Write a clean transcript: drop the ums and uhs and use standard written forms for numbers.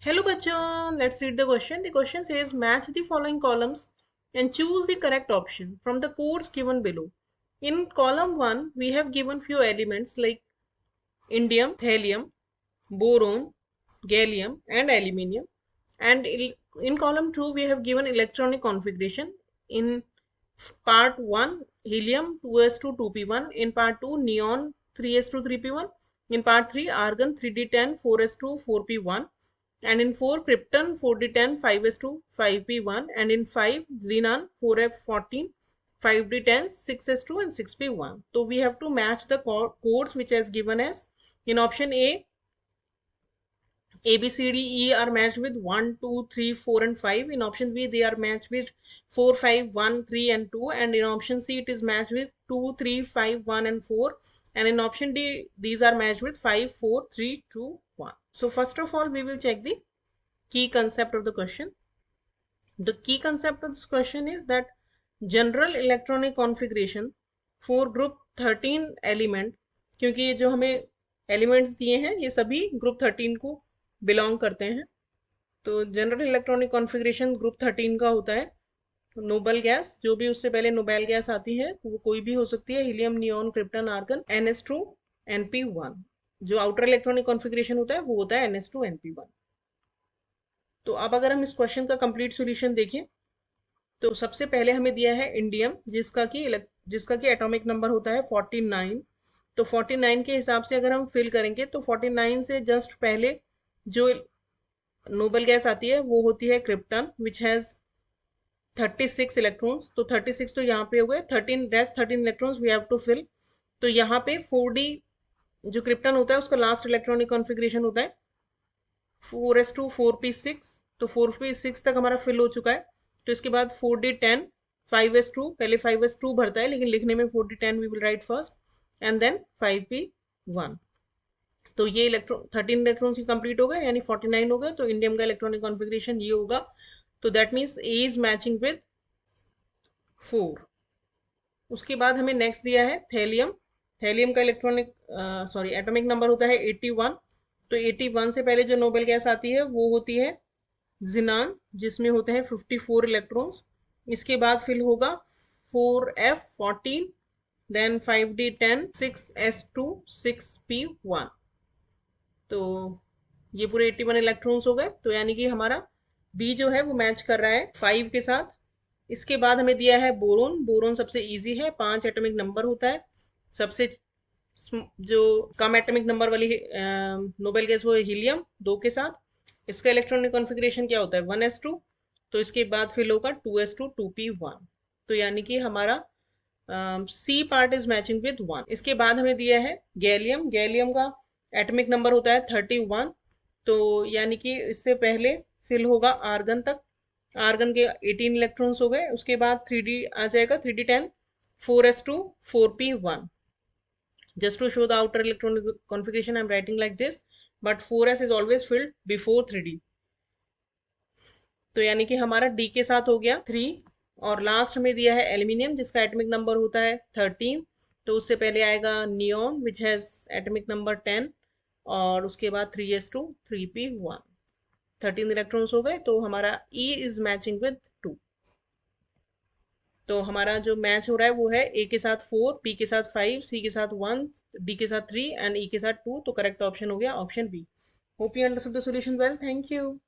Hello bachchan, let's read the question. The question says match the following columns and choose the correct option from the codes given below. In column 1, we have given few elements like indium, thallium, boron, gallium and aluminium. And in column 2, we have given electronic configuration. In part 1, helium 2s2 2p1. In part 2, neon 3s2 3p1. In part 3, argon 3d10 4s2 4p1. And in 4, krypton 4d10 5s2 5p1. And in 5, xenon 4f14 5d10 6s2 and 6p1. So we have to match the codes which is given as in option A, B, C, D, E are matched with 1, 2, 3, 4 and 5. In option B, they are matched with 4, 5, 1, 3 and 2. And in option C, it is matched with 2, 3, 5, 1 and 4. And in option D, these are matched with 5, 4, 3, 2, 1. So first of all, we will check the key concept of the question. The key concept of this question is that general electronic configuration for group 13 element, क्योंकि ये जो हमें elements दिए हैं ये सभी group 13 को belong करते हैं। तो जनरल इलेक्ट्रॉनिक कॉन्फ़िगरेशन ग्रुप 13 का होता है नोबल गैस, जो भी उससे पहले नोबेल गैस आती है वो कोई भी हो सकती है, helium, neon, krypton, argon, NH2 NP1। जो आउटर इलेक्ट्रॉनिक कॉन्फ़िगरेशन होता है वो होता है NH2 NP1। तो अब अगर हम इस क्वेश्चन का कंप्लीट सॉल्यूशन देखें तो सबसे पहले हमें दिया है इंडियम, जिसका कि एटॉमिक नंबर होता है 49। तो 49 के हिसाब से अगर हम फिल करेंगे तो 49 से जस्ट पहले जो नोबल गैस आती है वो होती है क्रिप्टन, विच हैज 36 इलेक्ट्रॉन्स। तो 36 तो यहाँ पे हो गए, 13 electrons we have to fill. तो यहाँ पे 4d जो क्रिप्टन होता है उसका लास्ट इलेक्ट्रॉनिक कॉन्फ़िगरेशन होता है 4s2 4p6। तो 4p6 तक हमारा फिल हो चुका है। तो इसके बाद 4d10 5s2, पहले 5s2 भरता है लेकिन लिखने में 4d10 we will write first and then 5p1। तो ये 13 इलेक्ट्रॉन्स ही कंप्लीट हो गए यानी 49 हो गए। तो इंडियम का इलेक्ट्रॉनिक कॉन्फ़िगरेशन ये होगा। तो that means A is matching with 4। उसके बाद हमें नेक्स्ट दिया है थैलियम। थैलियम का एटॉमिक नंबर होता है 81। तो 81 से पहले जो नोबेल गैस आती है वो होती है जिनान, जिसमें होते हैं 54 इलेक्ट्रॉन्स। इसके बाद फिल होगा 4f14, then 5d10 6s2 6p1। तो ये पूरे 81 इलेक्ट्रॉन्स हो गए। तो यानी कि हमारा बी जो है वो मैच कर रहा है 5 के साथ। इसके बाद हमें दिया है बोरोन। बोरोन सबसे इजी है, 5 एटॉमिक नंबर होता है। सबसे जो कम एटॉमिक नंबर वाली नोबेल गैस वो हीलियम 2 के साथ। इसका इलेक्ट्रॉनिक कॉन्फ़िगरेशन क्या होता है 1s2। तो इसके बाद फिर होगा 2s2 2p1। तो यानी कि हमारा C part is matching with 1। इसके बाद हमें दिया है गैलियम। गैलियम का एटॉमिक नंबर होता है 31। तो यानी कि इससे पहले फिल होगा आर्गन तक। आर्गन के 18 इलेक्ट्रॉन्स हो गए। उसके बाद 3d आ जाएगा 3d10 4s2 4p1। just to show the outer electronic configuration I'm writing like this, but 4s is always filled before 3d। तो यानी कि हमारा d के साथ हो गया 3। और लास्ट में दिया है एल्यूमिनियम, जिसका एटॉमिक नंबर होता है 13। तो उससे पहले आएगा neon which has atomic number 10 और उसके बाद 3s2 3p1। 13 इलेक्ट्रॉन्स हो गए। तो हमारा E इज मैचिंग विद 2। तो हमारा जो मैच हो रहा है वो है ए के साथ 4, बी के साथ 5, सी के साथ 1, डी के साथ 3 एंड ई के साथ 2। तो करेक्ट ऑप्शन हो गया option B. Hope you understood the solution well. Thank you.